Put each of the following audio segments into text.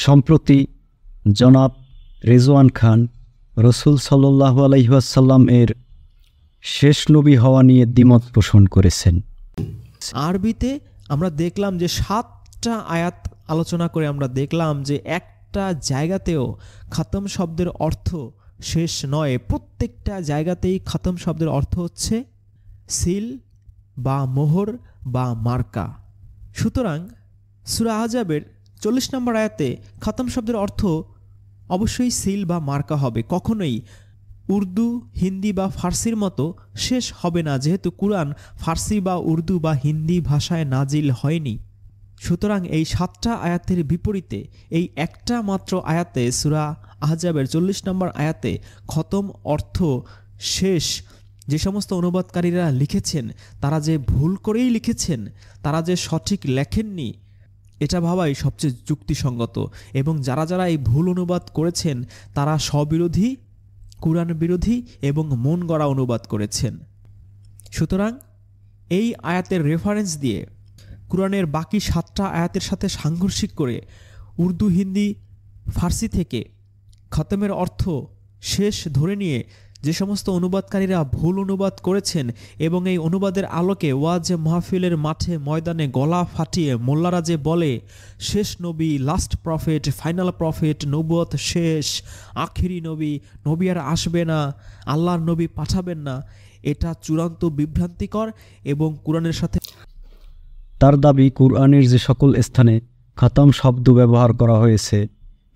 সম্প্রতি জনাব রেজওয়ান খান রসুল সাল্লাল্লাহু আলাইহি ওয়াসাল্লাম এর শেষ নবী হওয়া নিয়ে দ্বিমত পোষণ করেছেন। আরবিতে আমরা দেখলাম যে 7টা আয়াত আলোচনা করে আমরা দেখলাম যে একটা জায়গাতেও খাতম শব্দের অর্থ শেষ নয়, প্রত্যেকটা জায়গাতেই খাতম শব্দের অর্থ হচ্ছে সিল বা মোহর বা মার্কা। সুতরাং সূরা আহজাবের 40 নম্বর আয়াতে খাতম শব্দের অর্থ অবশ্যই সিল বা মার্কা হবে, কখনোই উর্দু, হিন্দি বা ফার্সির মতো শেষ হবে না, যেহেতু কুরআন ফার্সি বা উর্দু বা হিন্দি ভাষায় নাজিল হয়নি। সুতরাং এই 7টা আয়াতের বিপরীতে এই একটা মাত্র আয়াতে সূরা আহজাবের 40 নম্বর আয়াতে খতম অর্থ শেষ যে সমস্ত অনুবাদকারীরা লিখেছেন তারা যে ভুল করেই লিখেছেন, তারা যে সঠিক লেখেননি, এটা ভাবাই সবচেয়ে যুক্তিসঙ্গত। এবং যারা যারা এই ভুল অনুবাদ করেছেন তারা স্ববিরোধী, কুরআন বিরোধী এবং মন গড়া অনুবাদ করেছেন। সুতরাং এই আয়াতের রেফারেন্স দিয়ে কুরআনের বাকি 7টা আয়াতের সাথে সাংঘর্ষিক করে উর্দু, হিন্দি, ফার্সি থেকে খতমের অর্থ শেষ ধরে নিয়ে যে সমস্ত অনুবাদকারীরা ভুল অনুবাদ করেছেন এবং এই অনুবাদের আলোকে ওয়াজ মাহফিলের মাঠে ময়দানে গলা ফাটিয়ে মোল্লারা যে বলে শেষ নবী, লাস্ট প্রফেট, ফাইনাল প্রফেট, নবুয়ত শেষ, আখিরি নবী, নবী আর আসবে না, আল্লাহর নবী পাঠাবেন না, এটা চূড়ান্ত বিভ্রান্তিকর এবং কুরআনের সাথে। তার দাবি কুরআনের যে সকল স্থানে খতম শব্দ ব্যবহার করা হয়েছে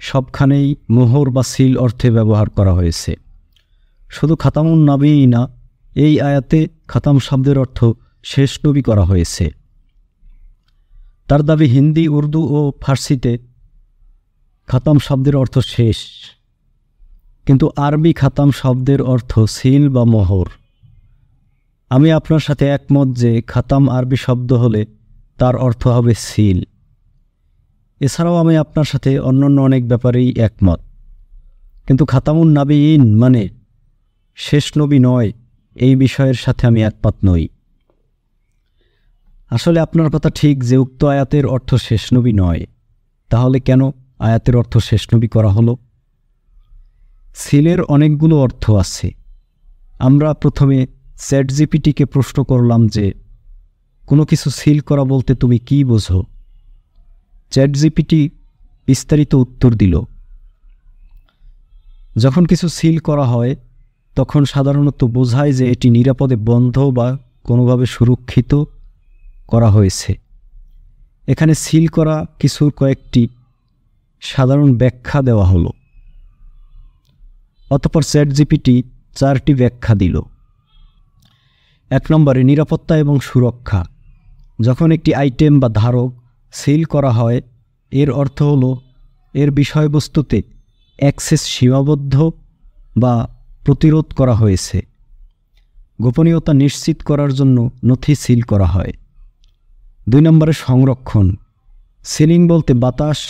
সবখানেই মোহর বা সিল অর্থে ব্যবহার করা হয়েছে। শুধু খাতামুন নবী না, এই আয়াতে খতম শব্দের অর্থ শেষ নবী করা হয়েছে। তার দাবি হিন্দি, উর্দু ও ফার্সিতে খতম শব্দের অর্থ শেষ, কিন্তু আরবি খতম শব্দের অর্থ সিল বা মোহর। আমি আপনার সাথে একমত যে খতম আরবি শব্দ হলে তার অর্থ হবে সিল। এছাড়াও আমি আপনার সাথে অন্যান্য অনেক ব্যাপারেই একমত, কিন্তু খাতামুন নবীয়িন মানে শেষ নবী নয়, এই বিষয়ের সাথে আমি একমত নই। আসলে আপনার কথা ঠিক যে উক্ত আয়াতের অর্থ শেষ নবী নয়, তাহলে কেন আয়াতের অর্থ শেষ নবী করা হলো? সিলের অনেকগুলো অর্থ আছে। আমরা প্রথমে চ্যাটজিপিটিকে প্রশ্ন করলাম যে কোনো কিছু সিল করা বলতে তুমি কি বোঝো? চ্যাটজিপিটি বিস্তারিত উত্তর দিল। যখন কিছু সিল করা হয় তখন সাধারণত বোঝায় যে এটি নিরাপদে বন্ধ বা কোনোভাবে সুরক্ষিত করা হয়েছে। এখানে সিল করা কিছুর কয়েকটি সাধারণ ব্যাখ্যা দেওয়া হলো। অতঃপর চ্যাটজিপিটি 4টি ব্যাখ্যা দিল। 1 নম্বরে নিরাপত্তা এবং সুরক্ষা। যখন একটি আইটেম বা ধারক সিল করা হয় এর অর্থ হলো এর বিষয়বস্তুতে অ্যাক্সেস সীমাবদ্ধ বা প্রতিরোধ করা হয়েছে। গোপনীয়তা নিশ্চিত করার জন্য নথি সিল করা হয়। 2 নম্বরে সংরক্ষণ। সিলিং বলতে বাতাস,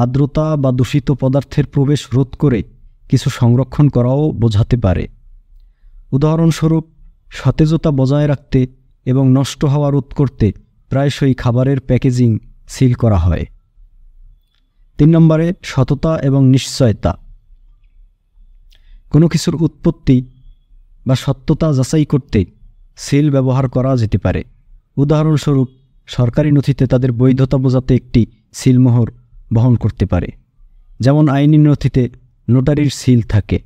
আর্দ্রতা বা দূষিত পদার্থের প্রবেশ রোধ করে কিছু সংরক্ষণ করাও বোঝাতে পারে। উদাহরণস্বরূপ সতেজতা বজায় রাখতে এবং নষ্ট হওয়া রোধ করতে প্রায়শই খাবারের প্যাকেজিং সিল করা হয়। 3 নম্বরে সততা এবং নিশ্চয়তা। কোনো কিছুর উৎপত্তি বা সত্যতা যাচাই করতে সিল ব্যবহার করা যেতে পারে। উদাহরণস্বরূপ সরকারি নথিতে তাদের বৈধতা বোঝাতে একটি সিলমোহর বহন করতে পারে, যেমন আইনি নথিতে নোটারির সিল থাকে।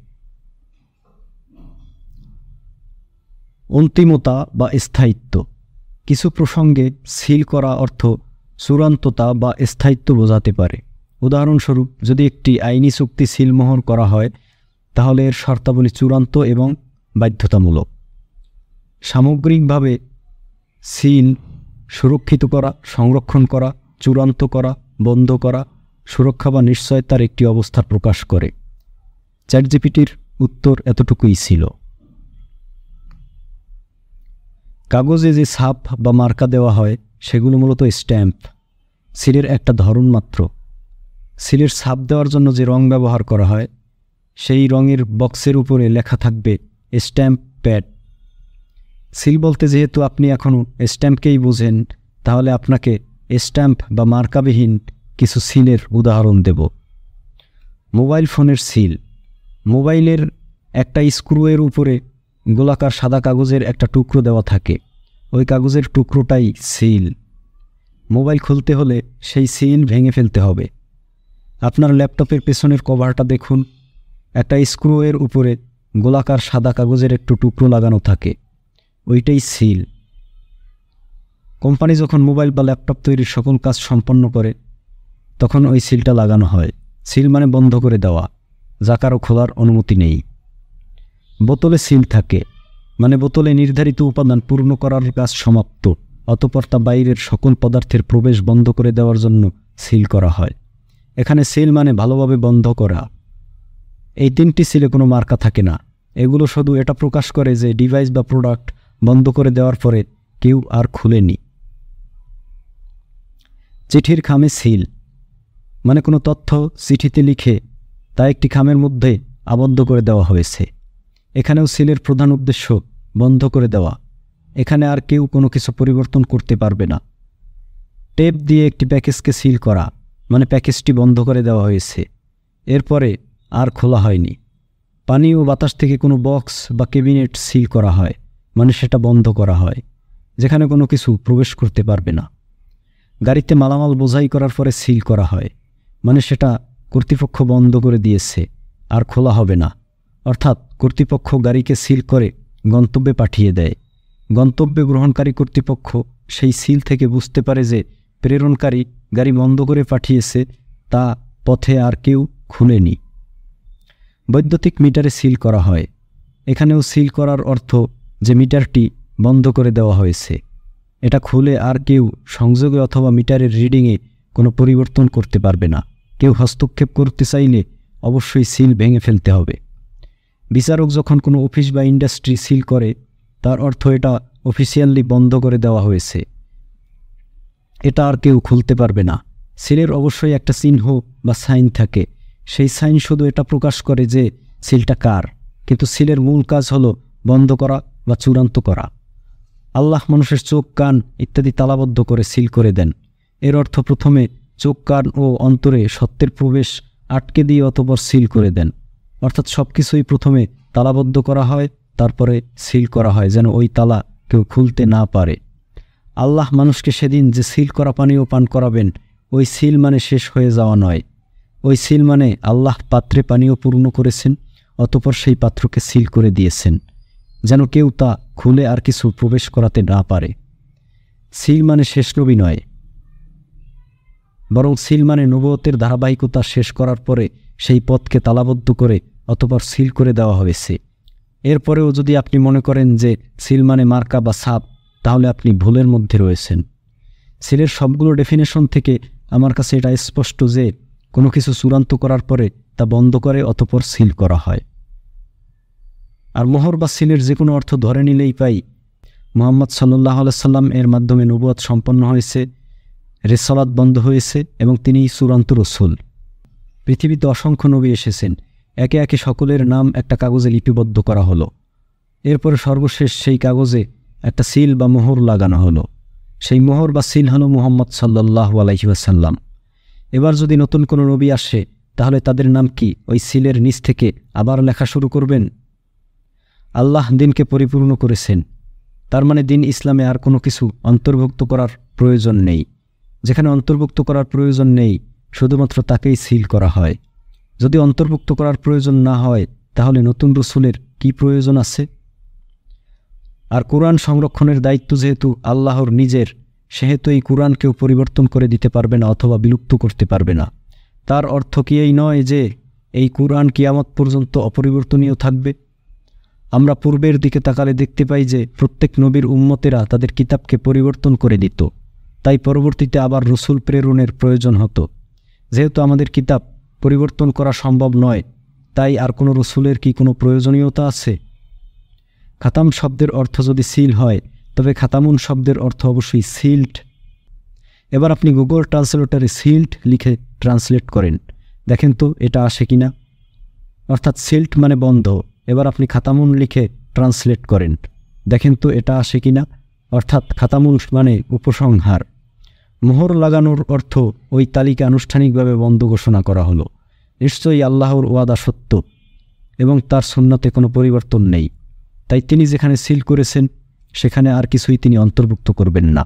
অন্তিমতা বা স্থায়িত্ব। কিছু প্রসঙ্গে সিল করা অর্থ চূড়ান্ততা বা স্থায়িত্ব বোঝাতে পারে। উদাহরণস্বরূপ যদি একটি আইনি চুক্তি সিলমোহর করা হয় তাহলে এর শর্তাবলী চূড়ান্ত এবং বাধ্যতামূলক। সামগ্রিকভাবে সিল সুরক্ষিত করা, সংরক্ষণ করা, চূড়ান্ত করা, বন্ধ করা, সুরক্ষা বা নিশ্চয়তার একটি অবস্থা প্রকাশ করে। চ্যাটজিপিটির উত্তর এতটুকুই ছিল। কাগজে যে ছাপ বা মার্কা দেওয়া হয় সেগুলো মূলত স্ট্যাম্প, সিলের একটা ধরন মাত্র। সিলের ছাপ দেওয়ার জন্য যে রং ব্যবহার করা হয় সেই রঙের বক্সের উপরে লেখা থাকবে স্ট্যাম্প প্যাড। সিল বলতে যেহেতু আপনি এখনও স্ট্যাম্পকেই বোঝেন, তাহলে আপনাকে স্ট্যাম্প বা মার্কাবিহীন কিছু সিলের উদাহরণ দেব। মোবাইল ফোনের সিল। মোবাইলের একটা স্ক্রুয়ের উপরে গোলাকার সাদা কাগজের একটা টুকরো দেওয়া থাকে, ওই কাগজের টুকরোটাই সিল। মোবাইল খুলতে হলে সেই সিল ভেঙে ফেলতে হবে। আপনার ল্যাপটপের পেছনের কভারটা দেখুন, একটা স্ক্রুয়ের উপরে গোলাকার সাদা কাগজের একটু টুকরো লাগানো থাকে, ওইটাই সিল। কোম্পানি যখন মোবাইল বা ল্যাপটপ তৈরির সকল কাজ সম্পন্ন করে তখন ওই সিলটা লাগানো হয়। সিল মানে বন্ধ করে দেওয়া, যা কারো খোলার অনুমতি নেই। বোতলে সিল থাকে, মানে বোতলে নির্ধারিত উপাদান পূর্ণ করার কাজ সমাপ্ত, অতঃপর তা বাইরের সকল পদার্থের প্রবেশ বন্ধ করে দেওয়ার জন্য সিল করা হয়। এখানে সিল মানে ভালোভাবে বন্ধ করা। এই 3টি সিলে কোনো মার্কা থাকে না, এগুলো শুধু এটা প্রকাশ করে যে ডিভাইস বা প্রোডাক্ট বন্ধ করে দেওয়ার পরে কেউ আর খুলেনি। চিঠির খামে সিল, মানে কোনো তথ্য চিঠিতে লিখে তা একটি খামের মধ্যে আবদ্ধ করে দেওয়া হয়েছে। এখানেও সিলের প্রধান উদ্দেশ্য বন্ধ করে দেওয়া, এখানে আর কেউ কোনো কিছু পরিবর্তন করতে পারবে না। টেপ দিয়ে একটি প্যাকেজকে সিল করা, মানে প্যাকেজটি বন্ধ করে দেওয়া হয়েছে, এরপরে আর খোলা হয়নি। পানি ও বাতাস থেকে কোনো বক্স বা ক্যাবিনেট সিল করা হয়, মানে সেটা বন্ধ করা হয়, যেখানে কোনো কিছু প্রবেশ করতে পারবে না। গাড়িতে মালামাল বোঝাই করার পরে সিল করা হয়, মানে সেটা কর্তৃপক্ষ বন্ধ করে দিয়েছে, আর খোলা হবে না। অর্থাৎ কর্তৃপক্ষ গাড়িকে সিল করে গন্তব্যে পাঠিয়ে দেয়। গন্তব্যে গ্রহণকারী কর্তৃপক্ষ সেই সিল থেকে বুঝতে পারে যে প্রেরণকারী গাড়ি বন্ধ করে পাঠিয়েছে, তা পথে আর কেউ খুলেনি। বৈদ্যুতিক মিটারে সিল করা হয়, এখানেও সিল করার অর্থ যে মিটারটি বন্ধ করে দেওয়া হয়েছে, এটা খুলে আর কেউ সংযোগে অথবা মিটারের রিডিংয়ে কোনো পরিবর্তন করতে পারবে না। কেউ হস্তক্ষেপ করতে চাইলে অবশ্যই সিল ভেঙে ফেলতে হবে। বিচারক যখন কোনো অফিস বা ইন্ডাস্ট্রি সিল করে, তার অর্থ এটা অফিসিয়ালি বন্ধ করে দেওয়া হয়েছে, এটা আর কেউ খুলতে পারবে না। সিলের অবশ্যই একটা চিহ্ন বা সাইন থাকে, সেই সাইন শুধু এটা প্রকাশ করে যে সিলটা কার, কিন্তু সিলের মূল কাজ হলো বন্ধ করা বা চূড়ান্ত করা। আল্লাহ মানুষের চোখ, কান ইত্যাদি তালাবদ্ধ করে সিল করে দেন। এর অর্থ প্রথমে চোখ, কান ও অন্তরে সত্যের প্রবেশ আটকে দিয়ে অতঃপর সিল করে দেন। অর্থাৎ সব কিছুই প্রথমে তালাবদ্ধ করা হয়, তারপরে সিল করা হয়, যেন ওই তালা কেউ খুলতে না পারে। আল্লাহ মানুষকে সেদিন যে সিল করা পানীয় পান করাবেন, ওই সিল মানে শেষ হয়ে যাওয়া নয়, ওই সিল মানে আল্লাহ পাত্রে পানীয় পূর্ণ করেছেন, অতঃপর সেই পাত্রকে সিল করে দিয়েছেন, যেন কেউ তা খুলে আর কিছু প্রবেশ করাতে না পারে। সিল মানে শেষ নবী নয়, বরং সিল মানে নবুয়তের ধারাবাহিকতা শেষ করার পরে সেই পথকে তালাবদ্ধ করে অতঃপর সিল করে দেওয়া হয়েছে। এরপরেও যদি আপনি মনে করেন যে সিল মানে মার্কা বা ছাপ, তাহলে আপনি ভুলের মধ্যে রয়েছেন। সিলের সবগুলো ডেফিনেশন থেকে আমার কাছে এটা স্পষ্ট যে কোনো কিছু চূড়ান্ত করার পরে তা বন্ধ করে অতঃপর সিল করা হয়। আর মোহর বা সিলের যে কোনো অর্থ ধরে নিলেই পাই মুহাম্মদ সাল্লাল্লাহু আলাইহি সাল্লাম এর মাধ্যমে নবুয়ত সম্পন্ন হয়েছে, রিসালাত বন্ধ হয়েছে এবং তিনিই চূড়ান্ত রসুল। পৃথিবীতে অসংখ্য নবী এসেছেন, একে একে সকলের নাম একটা কাগজে লিপিবদ্ধ করা হলো। এরপরে সর্বশেষ সেই কাগজে একটা সিল বা মোহর লাগানো হলো। সেই মোহর বা সিল হলো মুহাম্মদ সাল্লাল্লাহু আলাইহি ওয়াসাল্লাম। এবার যদি নতুন কোনো নবী আসে, তাহলে তাদের নাম কি ওই সিলের নিচ থেকে আবার লেখা শুরু করবেন? আল্লাহ দিনকে পরিপূর্ণ করেছেন, তার মানে দিন ইসলামে আর কোনো কিছু অন্তর্ভুক্ত করার প্রয়োজন নেই। যেখানে অন্তর্ভুক্ত করার প্রয়োজন নেই, শুধুমাত্র তাকেই সিল করা হয়। যদি অন্তর্ভুক্ত করার প্রয়োজন না হয়, তাহলে নতুন রসুলের কি প্রয়োজন আছে? আর কোরআন সংরক্ষণের দায়িত্ব যেহেতু আল্লাহর নিজের, সেহেতু এই কোরআন কেউ পরিবর্তন করে দিতে পারবে না অথবা বিলুপ্ত করতে পারবে না। তার অর্থ কি এই নয় যে এই কোরআন কিয়ামত পর্যন্ত অপরিবর্তনীয় থাকবে? আমরা পূর্বের দিকে তাকালে দেখতে পাই যে প্রত্যেক নবীর উম্মতেরা তাদের কিতাবকে পরিবর্তন করে দিত, তাই পরবর্তীতে আবার রসুল প্রেরণের প্রয়োজন হতো। যেহেতু আমাদের কিতাব পরিবর্তন করা সম্ভব নয়, তাই আর কোনো রসুলের কি কোনো প্রয়োজনীয়তা আছে? খাতাম শব্দের অর্থ যদি সিল হয়, তবে খাতামুন শব্দের অর্থ অবশ্যই সিল্ড। এবার আপনি গুগল ট্রান্সলেটরে সিল্ড লিখে ট্রান্সলেট করেন, দেখেন তো এটা আসে কিনা। অর্থাৎ সিল্ড মানে বন্ধ। এবার আপনি খাতামুন লিখে ট্রান্সলেট করেন, দেখেন তো এটা আসে কিনা। অর্থাৎ খাতামুন মানে উপসংহার। মোহর লাগানোর অর্থ ওই তালিকা আনুষ্ঠানিকভাবে বন্ধ ঘোষণা করা হলো। নিশ্চয়ই আল্লাহর ওয়াদা সত্য এবং তার সুন্নতে কোনো পরিবর্তন নেই, তাই তিনি যেখানে সিল করেছেন সেখানে আর কিছুই তিনি অন্তর্ভুক্ত করবেন না।